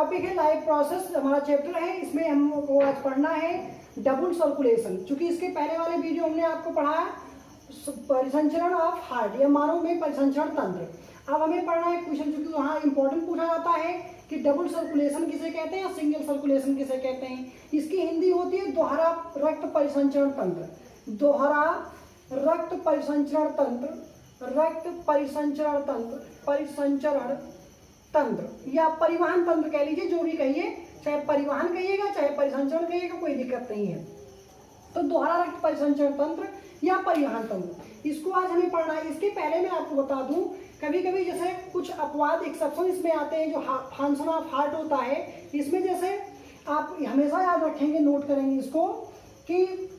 Topic है life process, हमारा chapter है, इसमें हमको आज पढ़ना है डबल सर्कुलेशन। चूंकि इसके पहले वाले वीडियो हमने आपको पढ़ाया परिसंचरण ऑफ हार्ट या मानव में परिसंचरण तंत्र। अब हमें पढ़ना है क्वेश्चन, चूंकि वहाँ इंपॉर्टेंट पूछा जाता है कि डबल सर्कुलेशन किसे कहते हैं या सिंगल सर्कुलेशन किसे कहते हैं। इसकी हिंदी होती है दोहरा रक्त परिसंचरण तंत्र, दोहरा रक्त परिसंचरण तंत्र, रक्त परिसंचरण तंत्र, परिसंचरण तंत्र या परिवहन तंत्र कह लीजिए, जो भी कहिए, चाहे परिवहन कहिएगा चाहे परिसंचरण कहिएगा, कोई दिक्कत नहीं है। तो दोहरा रक्त परिसंचरण तंत्र या परिवहन तंत्र, इसको आज हमें पढ़ना है। इसके पहले मैं आपको बता दूं, कभी कभी जैसे कुछ अपवाद एक्सेप्शन इसमें आते हैं, जो फंक्शन ऑफ हार्ट होता है, इसमें जैसे आप हमेशा याद रखेंगे, नोट करेंगे इसको, कि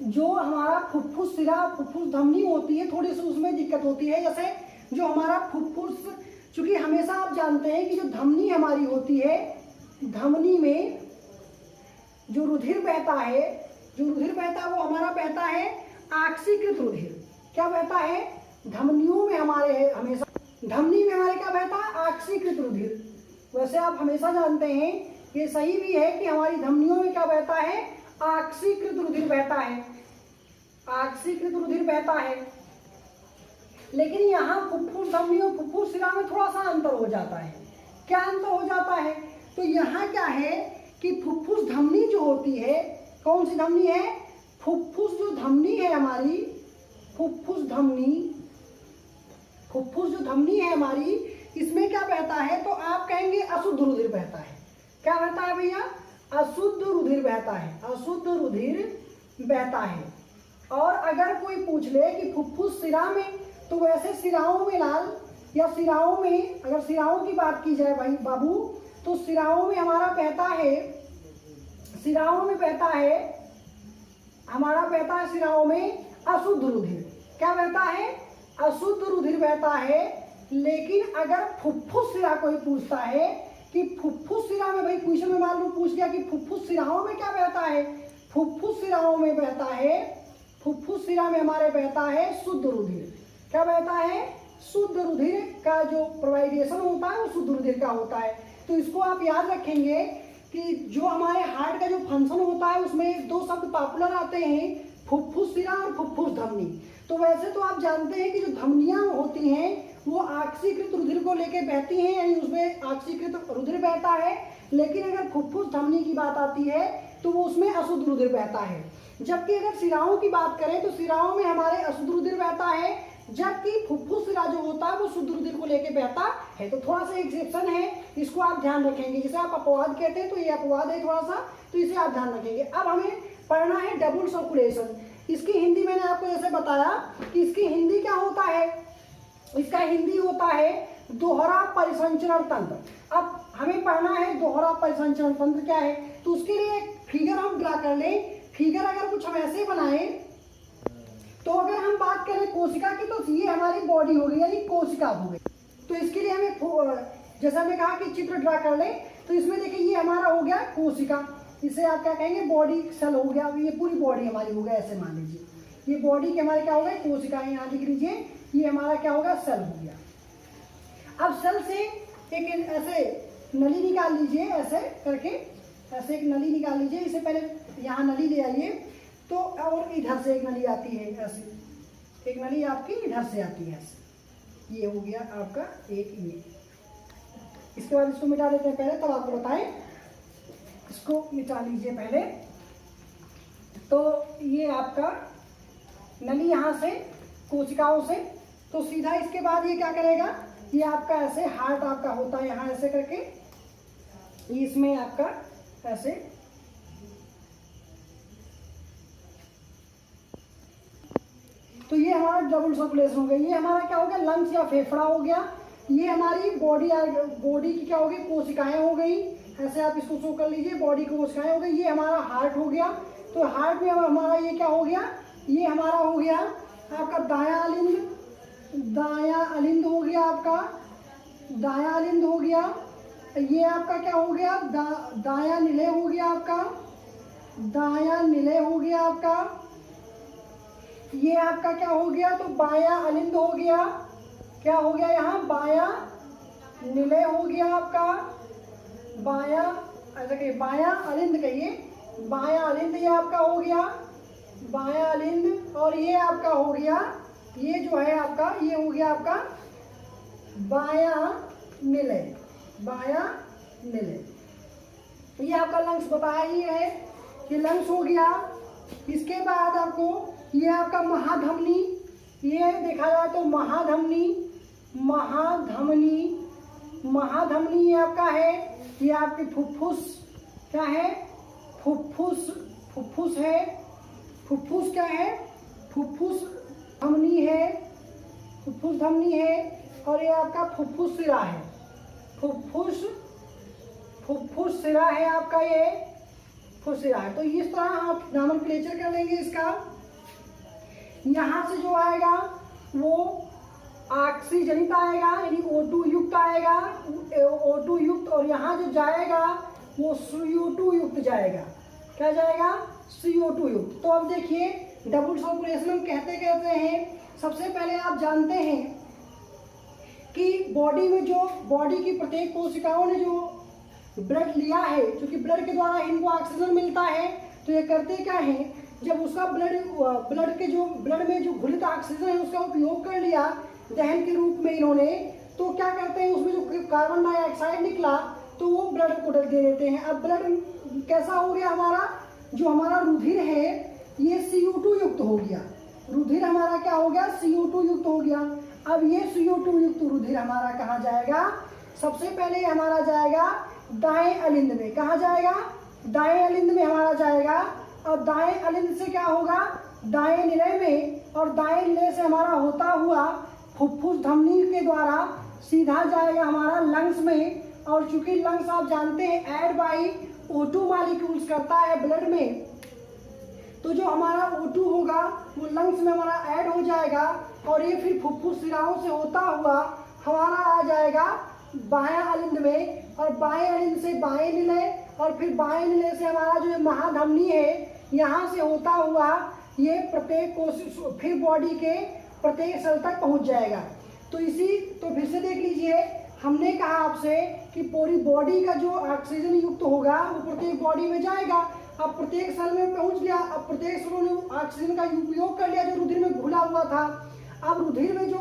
जो हमारा फुफ्फुस सिरा फुफ्फुस धमनी होती है, थोड़ी सी उसमें दिक्कत होती है। जैसे जो हमारा फुफ्फुस, चूंकि हमेशा आप जानते हैं कि जो धमनी हमारी होती है, धमनी में जो रुधिर बहता है, जो रुधिर बहता है वो हमारा बहता है ऑक्सीकृत रुधिर। क्या बहता है? धमनियों में हमारे हमेशा, धमनी में हमारे क्या बहता है? ऑक्सीकृत रुधिर। वैसे आप हमेशा जानते हैं, ये सही भी है कि हमारी धमनियों में क्या बहता है? ऑक्सीकृत रुधिर बहता है, ऑक्सीकृत रुधिर बहता है। लेकिन यहाँ फुफ्फुस धमनी और फुफ्फुस सिरा में थोड़ा सा अंतर हो जाता है। क्या अंतर हो जाता है? तो यहाँ क्या है कि फुफ्फुस धमनी जो होती है, कौन सी धमनी है? फुफ्फुस जो धमनी है हमारी, फुफ्फुस धमनी, फुफ्फुस जो धमनी है हमारी, इसमें क्या बहता है? तो आप कहेंगे अशुद्ध रुधिर बहता है। क्या बहता है भैया? अशुद्ध रुधिर बहता है, अशुद्ध रुधिर बहता है। और अगर कोई पूछ ले कि फुफ्फुस सिरा में, तो वैसे सिराओं में लाल या सिराओं में, अगर सिराओं की बात की जाए भाई बाबू, तो सिराओं में हमारा बहता है, सिराओं में बहता है, हमारा बहता है सिराओं में अशुद्ध रुधिर। क्या बहता है? अशुद्ध रुधिर बहता है। लेकिन अगर फुफ्फुस सिरा कोई पूछता है कि फुफ्फुस सिरा में, भाई क्वेश्चन में मान लो पूछ गया कि फुफ्फुस सिराओं में क्या बहता है, फुफ्फुस सिराओं में बहता है, फुफ्फुस सिरा में हमारे बहता है शुद्ध रुधिर। क्या बहता है? शुद्ध रुधिर का जो प्रोवाइडेशन होता है वो शुद्ध रुधिर का होता है। तो इसको आप याद रखेंगे कि जो हमारे हार्ट का जो फंक्शन होता है उसमें दो शब्द पॉपुलर आते हैं, फुफ्फुस सिरा और फुफ्फुस धमनी। तो वैसे तो आप जानते हैं कि जो धमनियां होती हैं वो ऑक्सीकृत रुधिर को लेके बहती हैं, यानी उसमें ऑक्सीकृत रुधिर बहता है। लेकिन अगर फुफ्फुस धमनी की बात आती है तो वो उसमें अशुद्ध रुधिर बहता है। जबकि अगर सिराओं की बात करें तो सिराओं में हमारे अशुद्ध रुधिर बहता है, जबकि फुफ्फुस सिरा जो होता है वो शुद्ध रुधिर को लेके बहता है। तो थोड़ा सा एक्सेप्शन है, इसको आप ध्यान रखेंगे। जिसे आप अपवाद कहते हैं तो ये अपवाद है थोड़ा सा, तो इसे आप ध्यान रखेंगे। अब हमें पढ़ना है डबल सर्कुलेशन। इसकी हिंदी मैंने आपको जैसे बताया कि इसकी हिंदी क्या होता है, इसका हिंदी होता है दोहरा परिसंचरण तंत्र। अब हमें पढ़ना है दोहरा परिसंचरण तंत्र क्या है, तो उसके लिए एक फिगर हम ड्रा कर लें। फिगर अगर कुछ हम ऐसे बनाए, तो अगर हम बात करें कोशिका की, तो ये हमारी बॉडी हो गई, यानी कोशिका हो गई। तो इसके लिए हमें जैसा हमने कहा कि चित्र ड्रा कर ले, तो इसमें देखिए ये हमारा हो गया कोशिका, इसे आप क्या कहेंगे? बॉडी सेल हो गया। ये पूरी बॉडी हमारी हो गया, ऐसे मान लीजिए ये बॉडी के हमारे क्या हो गए? कोशिका। यहाँ लिख लीजिए, ये हमारा क्या होगा? सेल हो गया। अब सेल से एक ऐसे नली निकाल लीजिए, ऐसे करके ऐसे एक नली निकाल लीजिए। इससे पहले यहाँ नली ले आइए, तो और इधर से एक नली आती है, ऐसे एक नली आपकी इधर से आती है, ऐसे। ये हो गया आपका एक ये। इसके बाद इसको मिटा देते हैं पहले, तब आपको बताएं। इसको मिटा लीजिए पहले। तो ये आपका नली यहाँ से कोशिकाओं से, तो सीधा इसके बाद ये क्या करेगा? ये आपका ऐसे हार्ट आपका होता है, यहाँ ऐसे करके इसमें आपका ऐसे, तो ये हमारा डबल सर्कुलेशन हो गया। ये हमारा क्या हो गया? लंग्स या फेफड़ा हो गया। ये हमारी बॉडी की क्या हो गई? कोशिकाएं हो गई। ऐसे आप इसको शो कर लीजिए, बॉडी की कोशिकाएं हो गई। ये हमारा हार्ट हो गया। तो हार्ट में हमारा ये क्या हो गया? ये हमारा हो गया आपका दायां अलिंद, दायां अलिंद हो गया आपका, दायां अलिंद हो गया। ये आपका क्या हो गया? दायां निलय हो गया आपका, दायां निलय हो गया आपका। ये आपका क्या हो गया? तो बायां अलिंद हो गया। क्या हो गया यहाँ? बायां निलय हो गया आपका। बायां, ऐसा कहिए बायां अलिंद कहिए, बायां अलिंद ये आपका हो गया, बायां अलिंद। और ये आपका हो गया, ये जो है आपका ये हो गया आपका बायां निलय, बायां निलय। ये आपका लंग्स बताया ही है कि लंग्स हो गया। इसके बाद आपको ये आपका महाधमनी, ये देखा जाए तो महाधमनी, महाधमनी, महाधमनी ये आपका है, ये आपकी फुफ्फुस क्या है, फुफ्फुस, फुफ्फुस है, फुफ्फुस क्या है, फुफ्फुस धमनी है, फुफ्फुस धमनी है। और ये आपका फुफ्फुस सिरा है, फुफ्फुस, फुफ्फुस सिरा है आपका, ये फुफ्फुस सिरा है। तो इस तरह आप नॉमेनक्लेचर कर लेंगे इसका। यहाँ से जो आएगा वो ऑक्सीजनित आएगा, यानी O2 युक्त आएगा, O2 युक्त। और यहाँ जो जाएगा वो CO2 युक्त जाएगा। क्या जाएगा, CO2 युक्त। तो अब देखिए डबल सर्कुलेशन हम कहते हैं, सबसे पहले आप जानते हैं कि बॉडी में जो बॉडी की प्रत्येक कोशिकाओं ने जो ब्लड लिया है, क्योंकि ब्लड के द्वारा इनको ऑक्सीजन मिलता है, तो ये करते क्या है, जब उसका ब्लड में जो घुलित ऑक्सीजन है उसका उपयोग कर लिया दहन के रूप में इन्होंने, तो क्या करते हैं उसमें जो कार्बन डाइऑक्साइड निकला तो वो ब्लड को दे देते हैं। अब ब्लड कैसा हो गया हमारा, जो हमारा रुधिर है ये CO2 युक्त हो गया, रुधिर हमारा क्या हो गया, CO2 युक्त हो गया। अब ये CO2 युक्त रुधिर हमारा कहाँ जाएगा, सबसे पहले हमारा जाएगा दाएं अलिंद में। कहाँ जाएगा, दाएं अलिंद में हमारा जाएगा। अब दाएं अलिंद से क्या होगा, दाएं निलय में, और दाएं निलय से हमारा होता हुआ फुफ्फुस धमनी के द्वारा सीधा जाएगा हमारा लंग्स में। और चूंकि लंग्स आप जानते हैं ऐड बाई O2 मॉलिक्यूल्स करता है ब्लड में, तो जो हमारा O2 होगा वो लंग्स में हमारा ऐड हो जाएगा, और ये फिर फुफ्फुस सिराओं से होता हुआ हमारा आ जाएगा बायां अलिंद में। और बाएं अलिंद से बाएं निलय, और फिर बाएं निलय से हमारा जो महाधमनी है यहाँ से होता हुआ ये प्रत्येक कोशिश फिर बॉडी के प्रत्येक सेल तक पहुँच जाएगा। तो फिर से देख लीजिए, हमने कहा आपसे कि पूरी बॉडी का जो ऑक्सीजन युक्त होगा वो प्रत्येक बॉडी में जाएगा। अब प्रत्येक सेल में पहुंच गया, अब प्रत्येक सेल ने ऑक्सीजन का उपयोग कर लिया जो रुधिर में घुला हुआ था। अब रुधिर में जो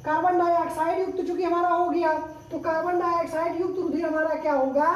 कार्बन डाइऑक्साइड युक्त चूंकि हमारा हो गया, तो कार्बन डाइऑक्साइड युक्त रुधिर हमारा क्या होगा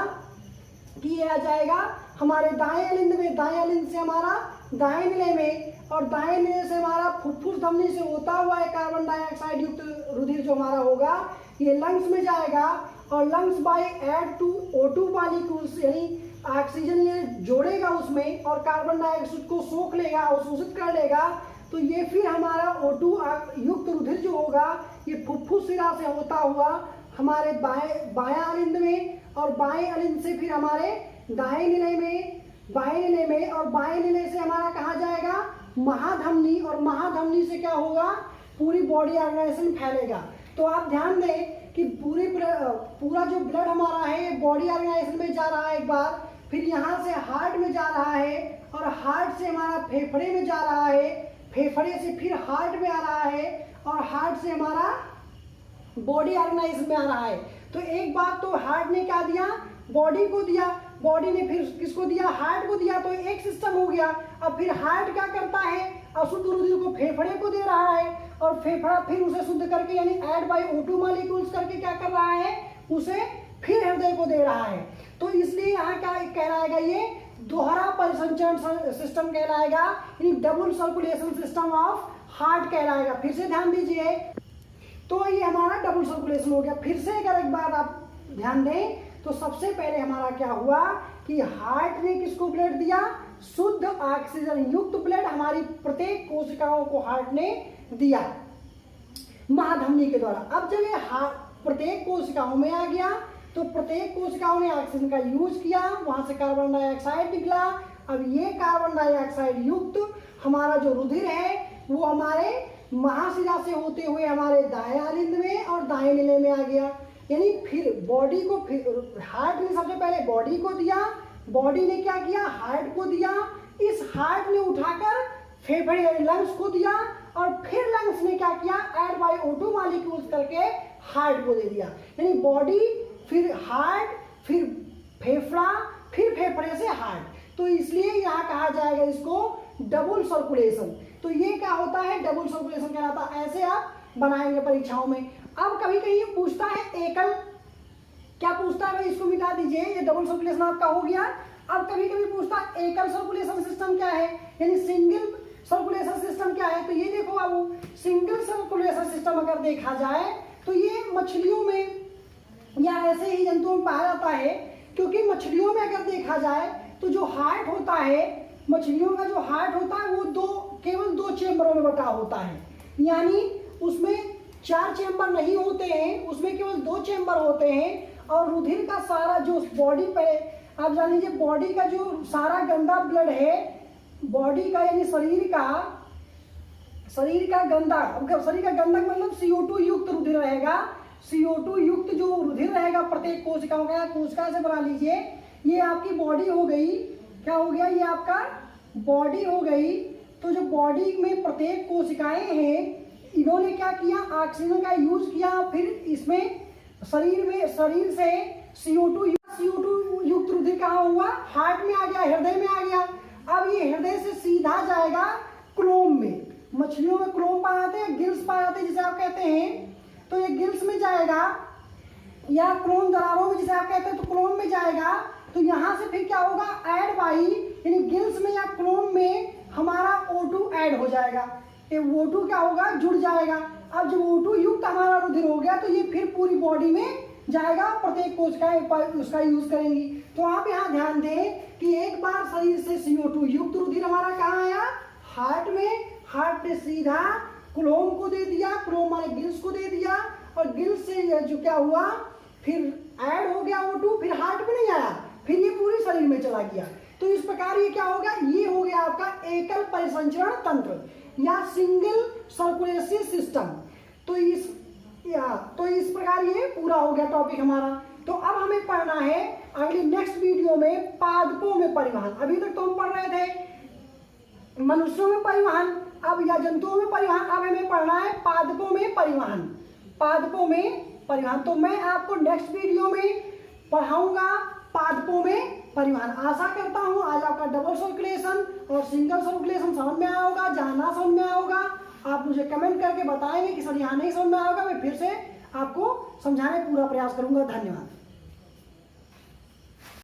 कि ये आ जाएगा हमारे दाएं अलिंद में, दाएं अलिंद से हमारा दाएं निलय में, और दाएं निलय से हमारा फुफ्फुस धमनी से होता हुआ है कार्बन डाइऑक्साइड युक्त रुधिर जो हमारा होगा ये लंग्स में जाएगा। और lungs by add to O2 molecules, यानी ऑक्सीजन ये जोड़ेगा उसमें और कार्बन डाइऑक्साइड को सोख लेगा, अवशोषित कर लेगा। तो ये फिर हमारा O2 युक्त रुधिर जो होगा ये फुफ्फुस सिरा से होता हुआ हमारे बायां अलिंद में, और बाएं अलिंद से फिर हमारे दाएं निलय में, बाएं निलय में, और बाएं निलय से हमारा कहाँ जाएगा महाधमनी, और महाधमनी से क्या होगा पूरी बॉडी ऑर्गेनाइजेशन फैलेगा। तो आप ध्यान दें कि पूरा जो ब्लड हमारा है बॉडी ऑर्गेनाइजेशन में जा रहा है एक बार, फिर यहाँ से हार्ट में जा रहा है, और हार्ट से हमारा फेफड़े में जा रहा है, फेफड़े से फिर हार्ट में आ रहा है, और हार्ट से हमारा बॉडी ऑर्गेनाइजेशन में आ रहा है। तो एक बात तो हार्ट ने क्या दिया, बॉडी को दिया, बॉडी ने फिर किसको दिया, हार्ट को दिया, तो एक सिस्टम हो गया। अब फिर हार्ट क्या करता है, अशुद्ध रुधिर को फेफड़े को दे रहा है, और फेफड़ा फिर उसे शुद्ध करके यानी ऐड बाय O2 मॉलिक्यूल्स करके क्या कर रहा है, उसे फिर हृदय को दे रहा है। तो इसलिए यहाँ क्या कहलाएगा, ये दोहरा परिसंचरण सिस्टम कहलाएगा, यानी double circulation system of heart कहलाएगा। फिर से ध्यान दीजिए, तो ये हमारा डबल सर्कुलेशन हो गया। फिर से अगर एक बार आप ध्यान दें तो सबसे पहले हमारा क्या हुआ कि हार्ट ने किसको ब्लड दिया, शुद्ध ऑक्सीजन युक्त ब्लड हमारी प्रत्येक कोशिकाओं को हार्ट ने दिया महाधमनी के द्वारा। अब जब ये प्रत्येक कोशिकाओं में आ गया तो प्रत्येक कोशिकाओं ने ऑक्सीजन का यूज किया, वहां से कार्बन डाइऑक्साइड निकला। अब ये कार्बन डाइऑक्साइड युक्त हमारा जो रुधिर है वो हमारे महाशिरा से होते हुए हमारे दाएं अलिंद में और दाएं निलय में आ गया। यानी फिर बॉडी को, फिर हार्ट ने सबसे पहले बॉडी को दिया, बॉडी ने क्या किया, हार्ट को दिया, इस हार्ट ने उठाकर फेफड़े लंग्स को दिया, और फिर लंग्स ने क्या किया, ऐड बाय O2 मॉलिक्यूल्स करके हार्ट को दे दिया। यानी बॉडी, फिर हार्ट, फिर फेफड़ा, फिर फेफड़े से हार्ट। तो इसलिए यहाँ कहा जाएगा इसको डबल सर्कुलेशन। तो ये क्या होता है, डबल सर्कुलेशन कहलाता है। ऐसे आप बनाएंगे परीक्षाओं में। अब कभी कहीं पूछता है एकल, क्या पूछता है भाई, इसको मिटा दीजिए, ये डबल सर्कुलेशन आपका हो गया। अब कभी कभी पूछता है एकल सर्कुलेशन सिस्टम क्या है, यानी सिंगल सर्कुलेशन सिस्टम क्या है। तो ये देखो बाबू, सिंगल सर्कुलेशन सिस्टम अगर देखा जाए तो ये मछलियों में या ऐसे ही जंतुओं में पाया जाता है। क्योंकि मछलियों में अगर देखा जाए तो जो हार्ट होता है, मछलियों का जो हार्ट होता है वो केवल दो चेम्बरों में बटा होता है, यानी उसमें 4 चेम्बर नहीं होते हैं, उसमें केवल 2 चेम्बर होते हैं। और रुधिर का सारा जो बॉडी पे, आप जान लीजिए बॉडी का जो सारा गंदा ब्लड है, बॉडी का यानी शरीर का गंदा, शरीर का गंदक मतलब CO2 युक्त रुधिर रहेगा। CO2 युक्त जो रुधिर रहेगा प्रत्येक कोशिकाओं का, कोशिका से बना लीजिए, ये आपकी बॉडी हो गई। क्या हो गया, ये आपका बॉडी हो गई। तो जो बॉडी में प्रत्येक कोशिकाएं हैं, इन्होंने क्या किया, ऑक्सीजन का यूज किया। फिर इसमें शरीर से CO2 युक्त रुधिर कहाँ हुआ, हार्ट में आ गया, हृदय में आ गया। अब ये हृदय से सीधा जाएगा क्लोम में। मछलियों में क्लोम पाए जाते हैं, गिल्स पाए जाते हैं जिसे आप कहते हैं। तो ये गिल्स में जाएगा, या क्लोम दरारों में जिसे आप कहते हैं, तो क्लोम में जाएगा। तो यहाँ से फिर क्या होगा, ऐड बाई, यानी गिल्स में या क्लोम में हमारा O2 ऐड हो जाएगा। ये O2 क्या होगा, जुड़ जाएगा। अब जब O2 युक्त हमारा रुधिर हो गया तो ये फिर पूरी बॉडी में जाएगा, प्रत्येक कोशिकाएं उसका यूज करेंगी। तो आप यहाँ ध्यान दें कि एक बार शरीर से CO2 युक्त रुधिर हमारा कहाँ आया, हार्ट में, हार्ट ने सीधा क्लोम को दे दिया, क्लोम माने गिल्स को दे दिया, और गिल्स से जो क्या हुआ, फिर ऐड हो गया O2, फिर हार्ट में नहीं आया, फिर ये पूरे शरीर में चला गया। तो इस प्रकार ये क्या होगा, ये हो गया आपका एकल परिसंचरण तंत्र या सिंगल सर्कुलेटरी सिस्टम। तो इस प्रकार ये पूरा हो गया टॉपिक हमारा। तो अब हमें पढ़ना है अगली नेक्स्ट वीडियो में पादपों में परिवहन। अभी तक तो हम पढ़ रहे थे मनुष्यों में परिवहन, अब या जंतुओं में परिवहन, अब हमें पढ़ना है पादपों में परिवहन। पादपों में परिवहन, तो मैं आपको नेक्स्ट वीडियो में पढ़ाऊंगा पादपों में परिवहन। आशा करता हूँ आज आपका डबल सर्कुलेशन और सिंगल सर्कुलेशन समझ में आया होगा। जहाँ ना समझ में आया होगा आप मुझे कमेंट करके बताएंगे कि सर यहाँ नहीं समझ में आया होगा, मैं फिर से आपको समझाने का पूरा प्रयास करूंगा। धन्यवाद।